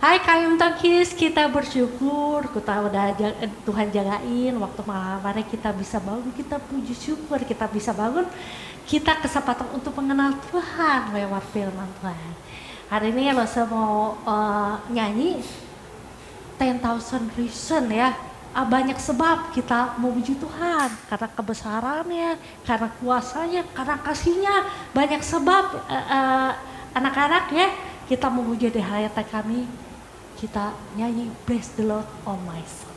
Hai Kayum Tangkis, kita bersyukur kita udah Tuhan jagain waktu malam hari kita bisa bangun, kita puji syukur kita bisa bangun, kita kesempatan untuk mengenal Tuhan lewat firman Tuhan. Hari ini lo mau nyanyi 10,000 reason ya. Banyak sebab kita memuji Tuhan, karena kebesarannya, karena kuasanya, karena kasihnya. Banyak sebab anak-anak ya, kita memuji di hayat kami. Kita nyanyi Bless the Lord oh my soul.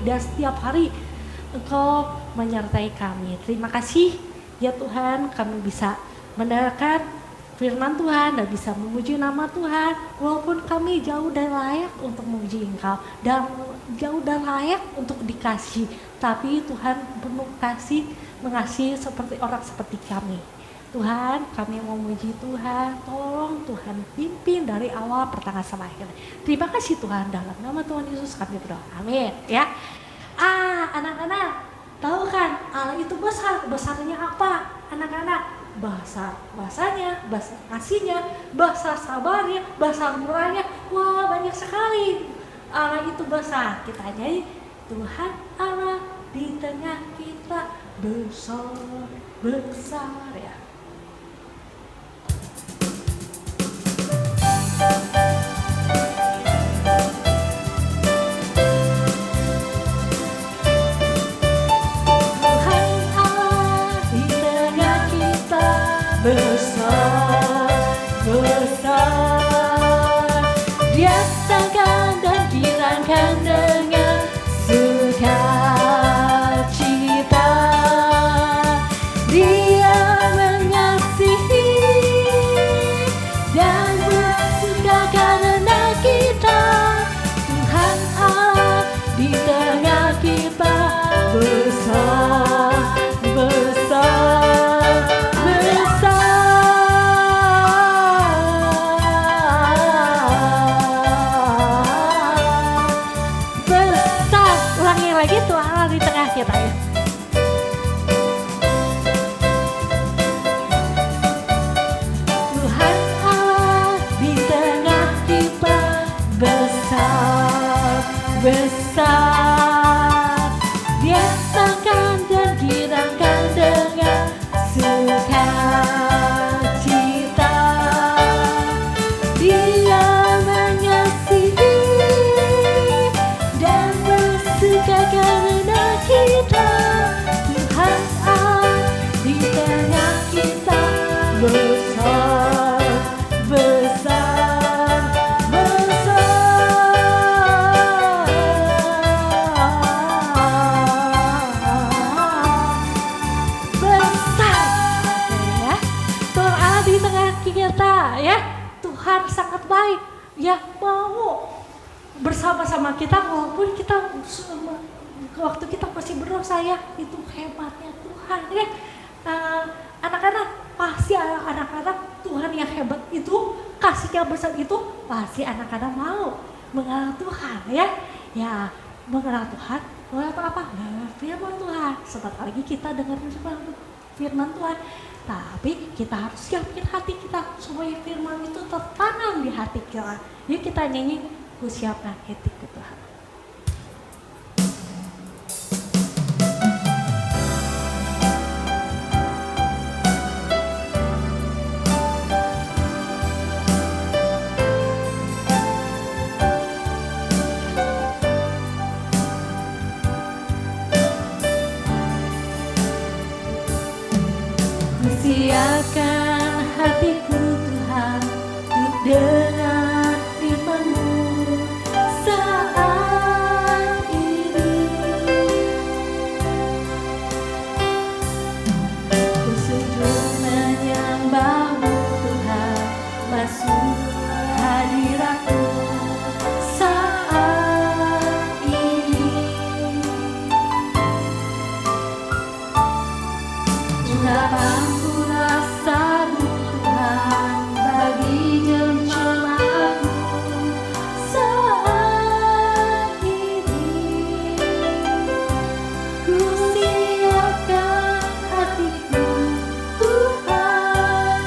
Dan setiap hari Engkau menyertai kami. Terima kasih ya Tuhan, kami bisa mendengarkan firman Tuhan dan bisa memuji nama Tuhan. Walaupun kami jauh dan layak untuk memuji Engkau dan jauh dan layak untuk dikasih, tapi Tuhan penuh kasih, mengasihi seperti orang seperti kami. Tuhan, kami mau memuji Tuhan, tolong Tuhan pimpin dari awal pertengahan sampai akhir. Terima kasih Tuhan, dalam nama Tuhan Yesus kami berdoa, amin ya. Anak-anak, tahu kan Allah itu besar, besarnya apa anak-anak? Bahasanya, bahasa kasihnya, bahasa sabarnya, bahasa murahnya, wah banyak sekali. Allah itu besar, kita nyanyi Tuhan Allah di tengah kita besar, besar ya. Besar, besar, Dia sangkan dan dirangkan dengan sukacita. Dia mengasihi dan bersuka karena kita. Tuhan Allah di tengah kita besar, besar. Gitu Allah di tengah kita ya. Tuhan Allah di tengah kita besar, besar. Dia sangkan dan girangkan dengan sukacita. Dia mengasihi dan bersuka karena kita. Tuhan Allah di tengah kita besar, besar, besar. bersama-sama kita walaupun kita waktu kita masih berdosa ya, itu hebatnya Tuhan ya. Anak-anak pasti anak-anak Tuhan yang hebat itu, kasihnya besar itu pasti anak-anak mau mengenal Tuhan ya. Ya mengenal Tuhan lewat apa? Lewat firman Tuhan. Sebentar lagi kita dengar firman Tuhan. Tapi kita harus siapin hati kita supaya firman itu tertanam di hati kita. Yuk kita nyanyi, ku siapkan hatiku Tuhan. Siapkan hatiku Tuhan untuk dengar firman-Mu saat ini. Ku sujud menyembah-Mu Tuhan, masuk hadirat-Mu saat ini. Ungkapan rasamu Tuhan bagi jemaat-Mu saat ini. Ku siapkan hatiku Tuhan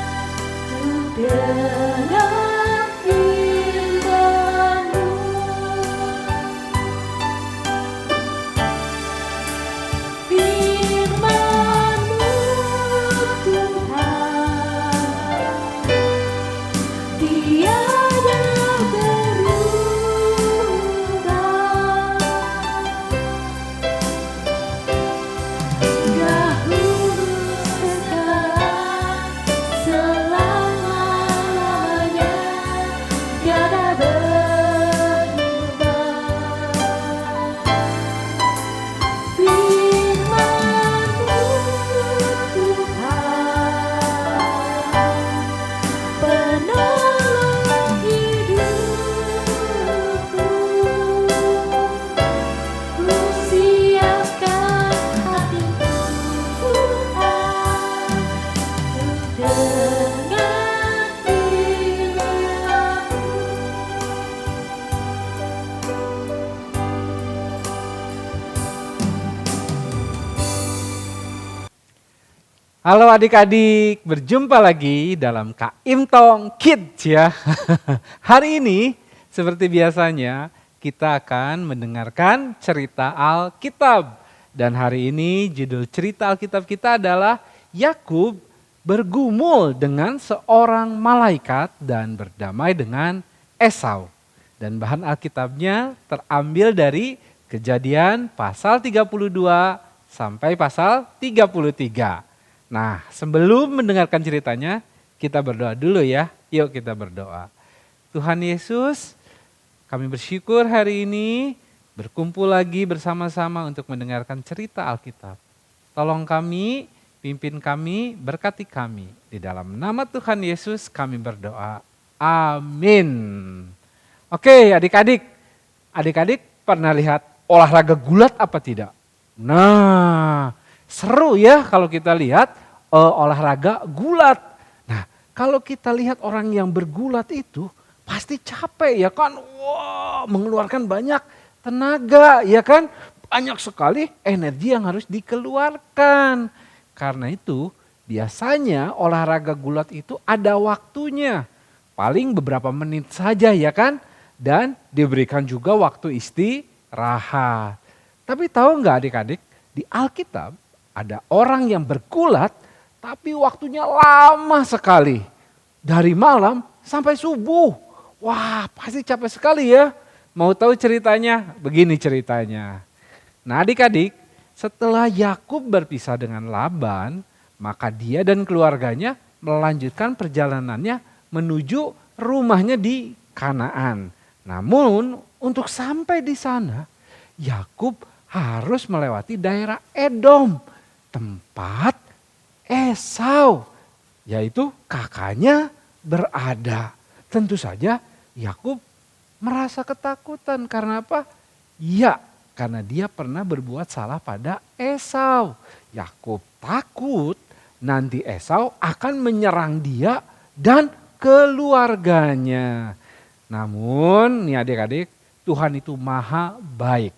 untuk dengar firman-Mu. Firman-Mu tiada berubah, dahulu sekarang selama-lamanya tiada berubah. Firman-Mu Tuhan, penolong hidupku. Ku siapkan hatiku Tuhan untuk dengar firman-Mu. Halo adik-adik, berjumpa lagi dalam Kak Imtong Kids ya. Hari ini seperti biasanya kita akan mendengarkan cerita Alkitab. Dan hari ini judul cerita Alkitab kita adalah Yakub bergumul dengan seorang malaikat dan berdamai dengan Esau. Dan bahan Alkitabnya terambil dari Kejadian pasal 32 sampai pasal 33. Nah, sebelum mendengarkan ceritanya, kita berdoa dulu ya. Yuk kita berdoa. Tuhan Yesus, kami bersyukur hari ini berkumpul lagi bersama-sama untuk mendengarkan cerita Alkitab. Tolong kami, pimpin kami, berkati kami. Di dalam nama Tuhan Yesus kami berdoa. Amin. Oke adik-adik, adik-adik pernah lihat olahraga gulat apa tidak? Nah, seru ya kalau kita lihat olahraga gulat. Nah, kalau kita lihat orang yang bergulat itu pasti capek ya kan. Wah, mengeluarkan banyak tenaga ya kan. Banyak sekali energi yang harus dikeluarkan. Karena itu biasanya olahraga gulat itu ada waktunya. Paling beberapa menit saja ya kan. Dan diberikan juga waktu istirahat. Tapi tahu nggak adik-adik, di Alkitab ada orang yang bergulat tapi waktunya lama sekali. Dari malam sampai subuh. Wah, pasti capek sekali ya. Mau tahu ceritanya? Begini ceritanya. Nah adik-adik, setelah Yakub berpisah dengan Laban, maka dia dan keluarganya melanjutkan perjalanannya menuju rumahnya di Kanaan. Namun untuk sampai di sana, Yakub harus melewati daerah Edom, tempat Esau, yaitu kakaknya berada. Tentu saja Yakub merasa ketakutan. Karena apa? Ya, karena dia pernah berbuat salah pada Esau. Yakub takut nanti Esau akan menyerang dia dan keluarganya. Namun nih adik-adik, Tuhan itu maha baik.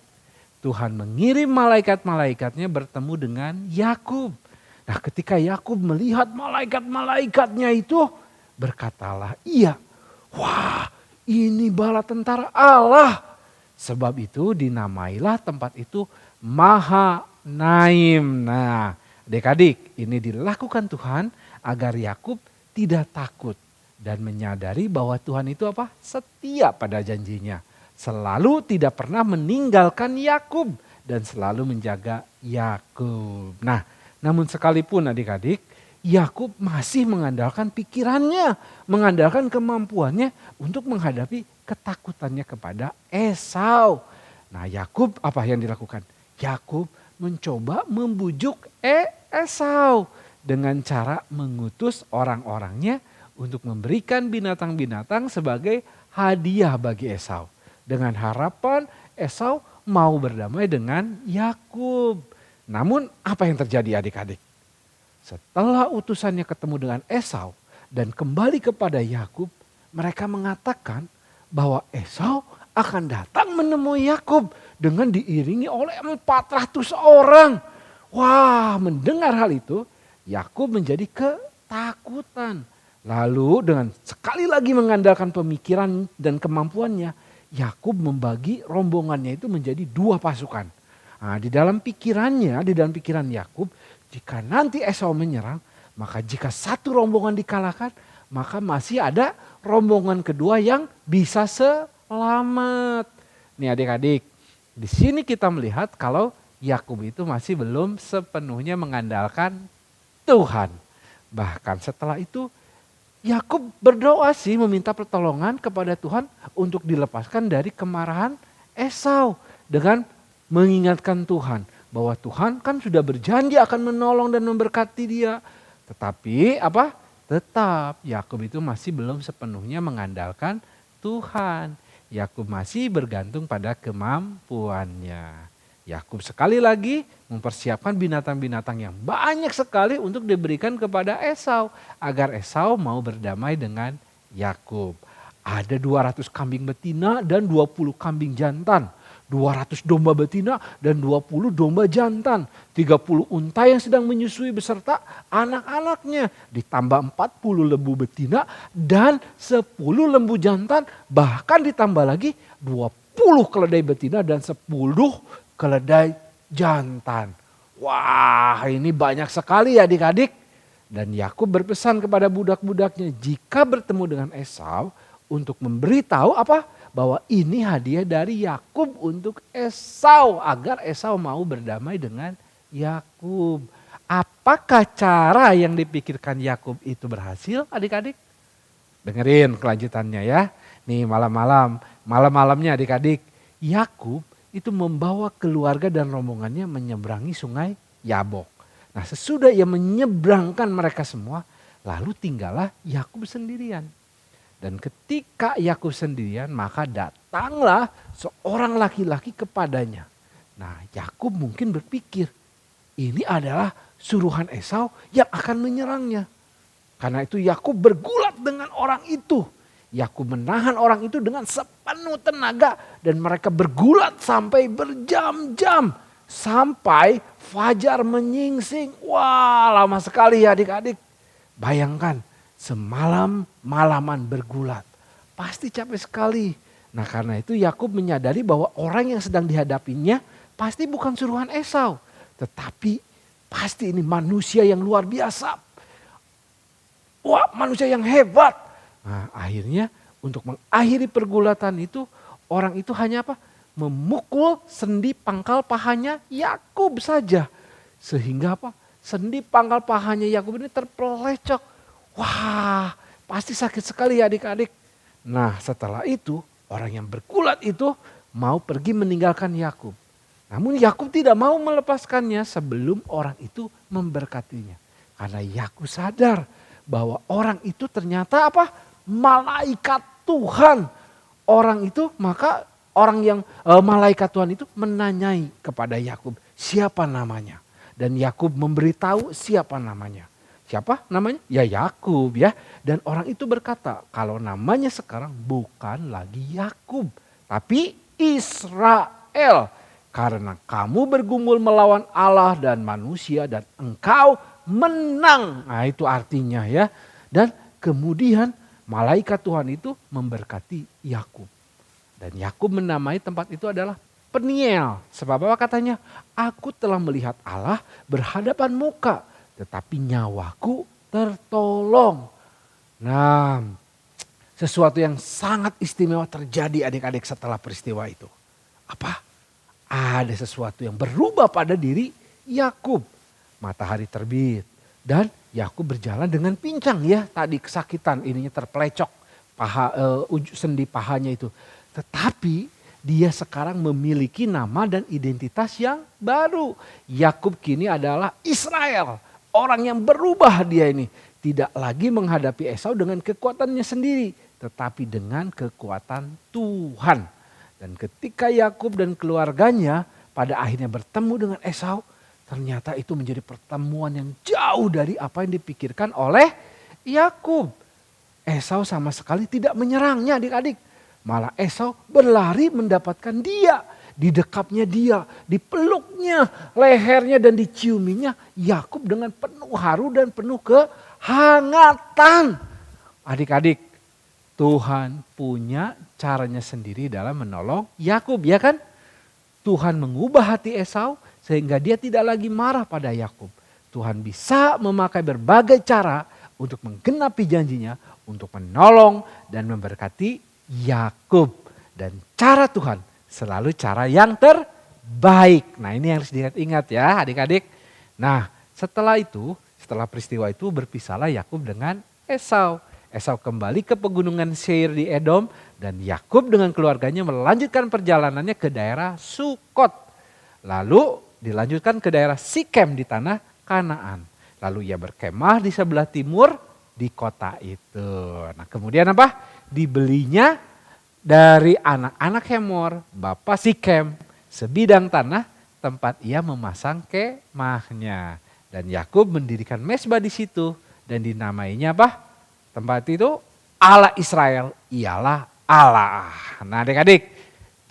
Tuhan mengirim malaikat-malaikatnya bertemu dengan Yakub. Nah, ketika Yakub melihat malaikat-malaikatnya itu, berkatalah ia, wah, ini bala tentara Allah. Sebab itu dinamailah tempat itu Mahanaim. Nah, adik-adik, ini dilakukan Tuhan agar Yakub tidak takut dan menyadari bahwa Tuhan itu apa? Setia pada janjinya. Selalu tidak pernah meninggalkan Yakub dan selalu menjaga Yakub. Nah, namun sekalipun adik-adik, Yakub masih mengandalkan pikirannya, mengandalkan kemampuannya untuk menghadapi ketakutannya kepada Esau. Nah, Yakub apa yang dilakukan? Yakub mencoba membujuk Esau dengan cara mengutus orang-orangnya untuk memberikan binatang-binatang sebagai hadiah bagi Esau. Dengan harapan Esau mau berdamai dengan Yakub. Namun apa yang terjadi adik-adik? Setelah utusannya ketemu dengan Esau dan kembali kepada Yakub, mereka mengatakan bahwa Esau akan datang menemui Yakub dengan diiringi oleh 400 orang. Wah, mendengar hal itu, Yakub menjadi ketakutan. Lalu dengan sekali lagi mengandalkan pemikiran dan kemampuannya, Yakub membagi rombongannya itu menjadi 2 pasukan. Nah, di dalam pikiran Yakub, jika nanti Esau menyerang, maka jika satu rombongan dikalahkan, maka masih ada rombongan kedua yang bisa selamat. Nih adik-adik, di sini kita melihat kalau Yakub itu masih belum sepenuhnya mengandalkan Tuhan. Bahkan setelah itu Yakub berdoa sih meminta pertolongan kepada Tuhan untuk dilepaskan dari kemarahan Esau dengan mengingatkan Tuhan bahwa Tuhan kan sudah berjanji akan menolong dan memberkati dia. Tetapi apa? Tetap Yakub itu masih belum sepenuhnya mengandalkan Tuhan. Yakub masih bergantung pada kemampuannya. Yakub sekali lagi mempersiapkan binatang-binatang yang banyak sekali untuk diberikan kepada Esau agar Esau mau berdamai dengan Yakub. Ada 200 kambing betina dan 20 kambing jantan. 200 domba betina dan 20 domba jantan. 30 unta yang sedang menyusui beserta anak-anaknya. Ditambah 40 lembu betina dan 10 lembu jantan. Bahkan ditambah lagi 20 keledai betina dan 10 keledai jantan. Wah, ini banyak sekali ya adik-adik. Dan Yakub berpesan kepada budak-budaknya jika bertemu dengan Esau untuk memberitahu apa? Bahwa ini hadiah dari Yakub untuk Esau agar Esau mau berdamai dengan Yakub. Apakah cara yang dipikirkan Yakub itu berhasil adik-adik? Dengerin kelanjutannya ya. Nih malam-malamnya adik-adik, Yakub itu membawa keluarga dan rombongannya menyeberangi sungai Yabok. Nah, sesudah ia menyeberangkan mereka semua, lalu tinggallah Yakub sendirian. Dan ketika Yakub sendirian, maka datanglah seorang laki-laki kepadanya. Nah, Yakub mungkin berpikir, ini adalah suruhan Esau yang akan menyerangnya. Karena itu Yakub bergulat dengan orang itu. Yakub menahan orang itu dengan sepenuh tenaga dan mereka bergulat sampai berjam-jam. Sampai fajar menyingsing. Wah, lama sekali ya adik-adik. Bayangkan semalam-malaman bergulat. Pasti capek sekali. Nah, karena itu Yakub menyadari bahwa orang yang sedang dihadapinya pasti bukan suruhan Esau. Tetapi pasti ini manusia yang luar biasa. Wah, manusia yang hebat. Nah, akhirnya untuk mengakhiri pergulatan itu, orang itu hanya apa? Memukul sendi pangkal pahanya Yakub saja. Sehingga apa? Sendi pangkal pahanya Yakub ini terpelecok. Wah, pasti sakit sekali ya adik-adik. Nah, setelah itu orang yang bergulat itu mau pergi meninggalkan Yakub. Namun Yakub tidak mau melepaskannya sebelum orang itu memberkatinya. Karena Yakub sadar bahwa orang itu ternyata apa? Malaikat Tuhan. orang itu maka orang yang malaikat Tuhan itu menanyai kepada Yakub siapa namanya. Dan Yakub memberitahu siapa namanya. Siapa namanya? Ya Yakub ya. Dan orang itu berkata kalau namanya sekarang bukan lagi Yakub tapi Israel. Karena kamu bergumul melawan Allah dan manusia dan engkau menang. Nah itu artinya ya. Dan kemudian malaikat Tuhan itu memberkati Yakub. Dan Yakub menamai tempat itu adalah Peniel. Sebab apa katanya? Aku telah melihat Allah berhadapan muka. Tetapi nyawaku tertolong. Nah, sesuatu yang sangat istimewa terjadi adik-adik setelah peristiwa itu. Apa? Ada sesuatu yang berubah pada diri Yakub. Matahari terbit. Dan Yakub berjalan dengan pincang ya. Tadi kesakitan ininya terpelecok. Sendi pahanya itu. Tetapi dia sekarang memiliki nama dan identitas yang baru. Yakub kini adalah Israel. Orang yang berubah dia ini. Tidak lagi menghadapi Esau dengan kekuatannya sendiri. Tetapi dengan kekuatan Tuhan. Dan ketika Yakub dan keluarganya pada akhirnya bertemu dengan Esau. Ternyata itu menjadi pertemuan yang jauh dari apa yang dipikirkan oleh Yakub. Esau sama sekali tidak menyerangnya adik-adik. Malah Esau berlari mendapatkan dia. Didekapnya dia, dipeluknya, lehernya dan diciuminya. Yakub dengan penuh haru dan penuh kehangatan. Adik-adik, Tuhan punya caranya sendiri dalam menolong Yakub, ya kan? Tuhan mengubah hati Esau sehingga dia tidak lagi marah pada Yakub. Tuhan bisa memakai berbagai cara untuk menggenapi janjinya, untuk menolong dan memberkati Yakub. Dan cara Tuhan selalu cara yang terbaik. Nah ini harus diingat ya adik-adik. Nah setelah peristiwa itu berpisahlah Yakub dengan Esau. Esau kembali ke pegunungan Seir di Edom. Dan Yakub dengan keluarganya melanjutkan perjalanannya ke daerah Sukot. Lalu dilanjutkan ke daerah Sikem di tanah Kanaan. Lalu ia berkemah di sebelah timur di kota itu. Nah kemudian apa? Dibelinya dari anak-anak Hemor, bapak Sikem, sebidang tanah tempat ia memasang kemahnya. Dan Yakub mendirikan mezbah di situ dan dinamainya apa? Tempat itu Allah Israel ialah Allah. Nah adik-adik,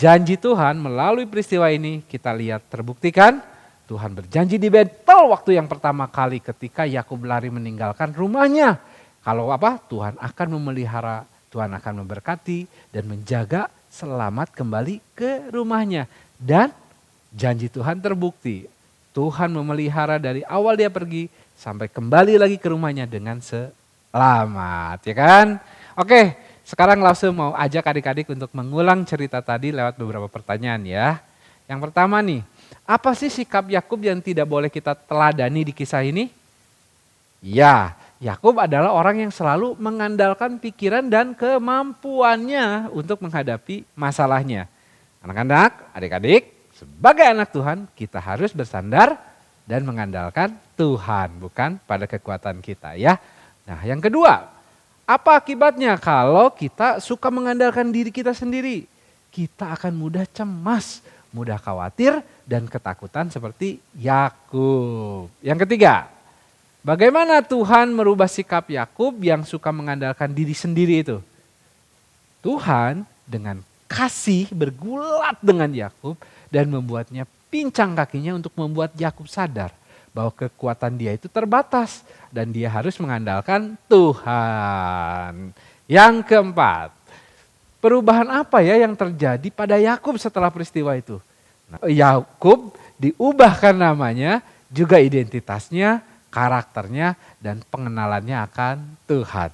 janji Tuhan melalui peristiwa ini kita lihat terbuktikan. Tuhan berjanji di Betel waktu yang pertama kali ketika Yakub lari meninggalkan rumahnya. Kalau apa? Tuhan akan memelihara, Tuhan akan memberkati dan menjaga selamat kembali ke rumahnya. Dan janji Tuhan terbukti. Tuhan memelihara dari awal dia pergi sampai kembali lagi ke rumahnya dengan selamat. Ya kan? Oke, sekarang langsung mau ajak adik-adik untuk mengulang cerita tadi lewat beberapa pertanyaan ya. Yang pertama nih, apa sih sikap Yakub yang tidak boleh kita teladani di kisah ini? Ya, Yakub adalah orang yang selalu mengandalkan pikiran dan kemampuannya untuk menghadapi masalahnya. Anak-anak, adik-adik, sebagai anak Tuhan kita harus bersandar dan mengandalkan Tuhan, bukan pada kekuatan kita ya. Nah yang kedua, apa akibatnya kalau kita suka mengandalkan diri kita sendiri? Kita akan mudah cemas, mudah khawatir dan ketakutan seperti Yakub. Yang ketiga, bagaimana Tuhan merubah sikap Yakub yang suka mengandalkan diri sendiri itu? Tuhan dengan kasih bergulat dengan Yakub dan membuatnya pincang kakinya untuk membuat Yakub sadar bahwa kekuatan dia itu terbatas dan dia harus mengandalkan Tuhan. Yang keempat, perubahan apa ya yang terjadi pada Yakub setelah peristiwa itu? Nah, Yakub diubahkan namanya, juga identitasnya, karakternya dan pengenalannya akan Tuhan.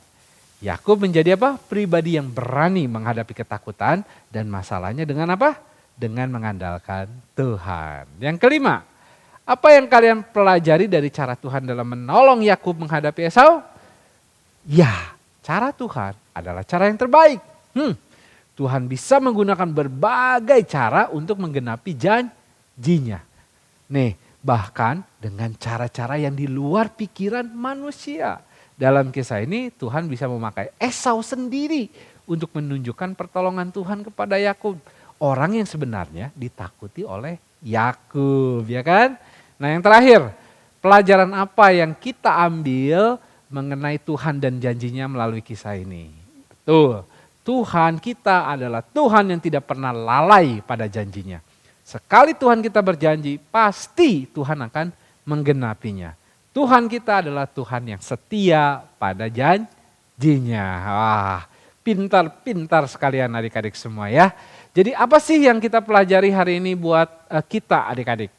Yakub menjadi apa? Pribadi yang berani menghadapi ketakutan dan masalahnya dengan apa? Dengan mengandalkan Tuhan. Yang kelima, apa yang kalian pelajari dari cara Tuhan dalam menolong Yakub menghadapi Esau? Ya, cara Tuhan adalah cara yang terbaik. Tuhan bisa menggunakan berbagai cara untuk menggenapi janjinya. Nih, bahkan dengan cara-cara yang di luar pikiran manusia. Dalam kisah ini Tuhan bisa memakai Esau sendiri untuk menunjukkan pertolongan Tuhan kepada Yakub. Orang yang sebenarnya ditakuti oleh Yakub, ya kan? Nah, yang terakhir, pelajaran apa yang kita ambil mengenai Tuhan dan janjinya melalui kisah ini? Betul, Tuhan kita adalah Tuhan yang tidak pernah lalai pada janjinya. Sekali Tuhan kita berjanji, pasti Tuhan akan menggenapinya. Tuhan kita adalah Tuhan yang setia pada janjinya. Wah, pintar-pintar sekalian adik-adik semua ya. Jadi apa sih yang kita pelajari hari ini buat kita adik-adik?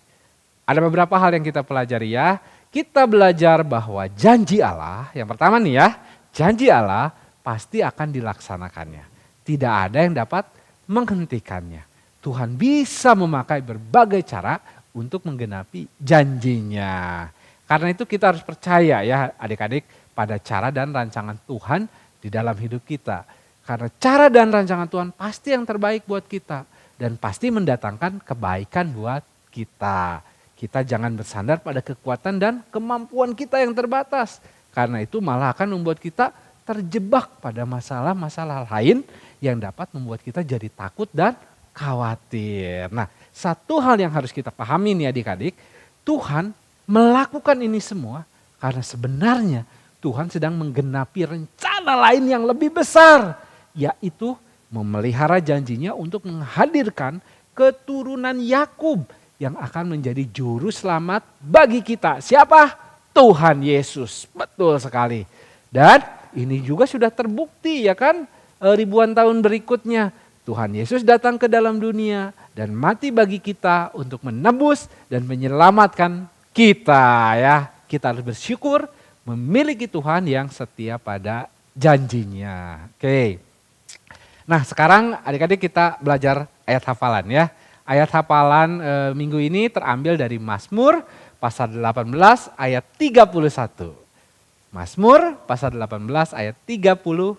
Ada beberapa hal yang kita pelajari ya. Kita belajar bahwa janji Allah, yang pertama nih ya, janji Allah pasti akan dilaksanakannya. Tidak ada yang dapat menghentikannya. Tuhan bisa memakai berbagai cara untuk menggenapi janjinya. Karena itu kita harus percaya ya adik-adik pada cara dan rancangan Tuhan di dalam hidup kita. Karena cara dan rancangan Tuhan pasti yang terbaik buat kita. Dan pasti mendatangkan kebaikan buat kita. Kita jangan bersandar pada kekuatan dan kemampuan kita yang terbatas. Karena itu malah akan membuat kita terjebak pada masalah-masalah lain yang dapat membuat kita jadi takut dan khawatir. Nah, satu hal yang harus kita pahami nih adik-adik, Tuhan melakukan ini semua karena sebenarnya Tuhan sedang menggenapi rencana lain yang lebih besar, yaitu memelihara janjinya untuk menghadirkan keturunan Yakub yang akan menjadi juru selamat bagi kita. Siapa? Tuhan Yesus. Betul sekali. Dan ini juga sudah terbukti ya kan, ribuan tahun berikutnya Tuhan Yesus datang ke dalam dunia dan mati bagi kita untuk menebus dan menyelamatkan kita ya. Kita harus bersyukur memiliki Tuhan yang setia pada janjinya. Oke. Nah, sekarang adik-adik kita belajar ayat hafalan ya. Ayat hafalan minggu ini terambil dari Mazmur pasal 18 ayat 31. Mazmur pasal 18 ayat 31.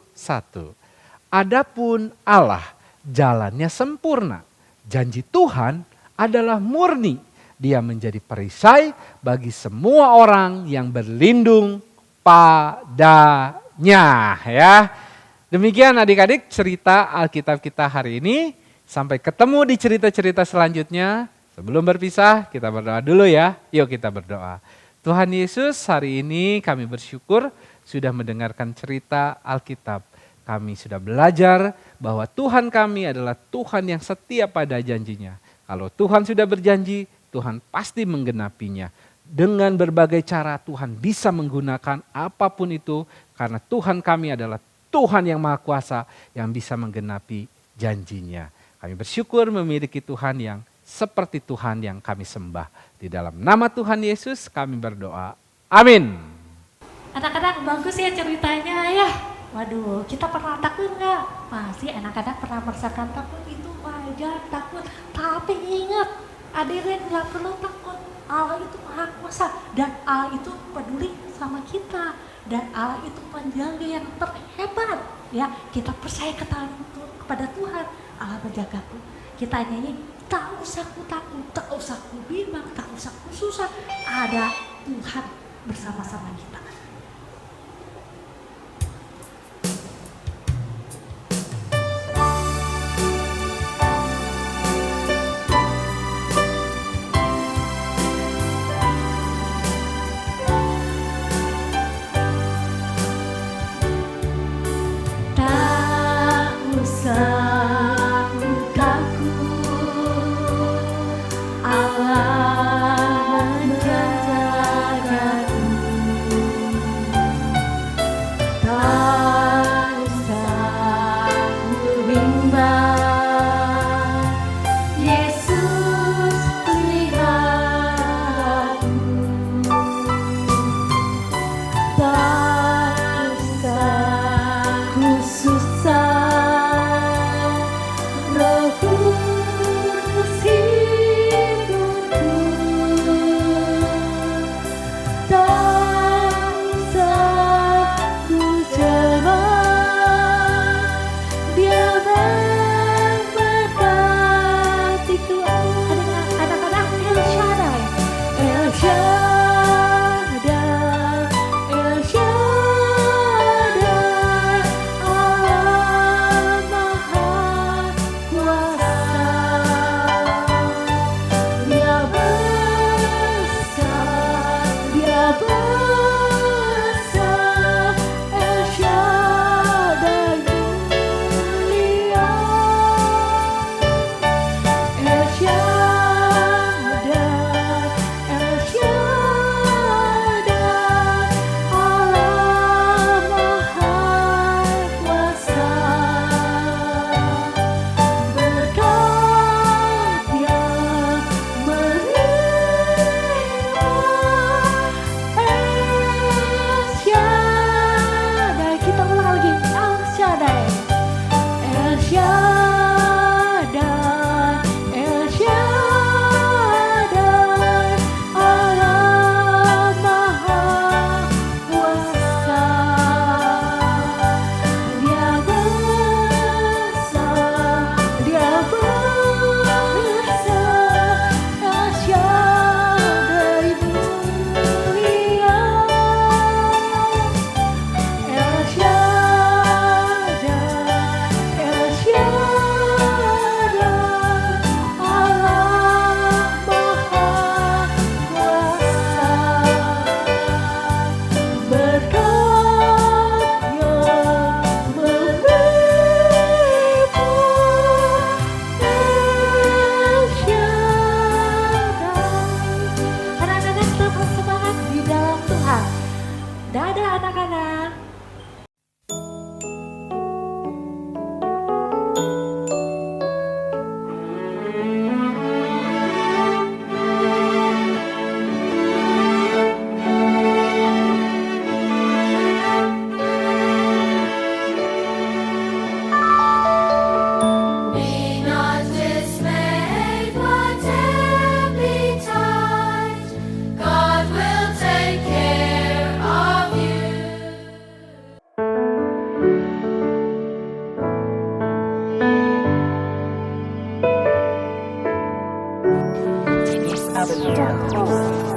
Adapun Allah jalannya sempurna. Janji Tuhan adalah murni. Dia menjadi perisai bagi semua orang yang berlindung padanya ya. Demikian adik-adik cerita Alkitab kita hari ini. Sampai ketemu di cerita-cerita selanjutnya. Sebelum berpisah kita berdoa dulu ya. Yuk kita berdoa. Tuhan Yesus, hari ini kami bersyukur sudah mendengarkan cerita Alkitab. Kami sudah belajar bahwa Tuhan kami adalah Tuhan yang setia pada janjinya. Kalau Tuhan sudah berjanji, Tuhan pasti menggenapinya. Dengan berbagai cara Tuhan bisa menggunakan apapun itu karena Tuhan kami adalah Tuhan yang Maha Kuasa yang bisa menggenapi janjinya. Kami bersyukur memiliki Tuhan yang seperti Tuhan yang kami sembah. Di dalam nama Tuhan Yesus kami berdoa. Amin. Anak-anak bagus ya ceritanya ya. Waduh, kita pernah takut nggak? Pasti anak-anak pernah merasakan takut, itu wajar takut. Tapi ingat, hadirin nggak perlu takut. Allah itu Maha Kuasa dan Allah itu peduli sama kita. Dan Allah itu penjaga yang terhebat. Ya, kita percaya kepada Tuhan. Allah menjagaku. Kita nyanyi, tak usah ku takut, tak usah ku bimbang, tak usah ku susah. Ada Tuhan bersama-sama kita. Allah menjagaku. subscribe channel ini.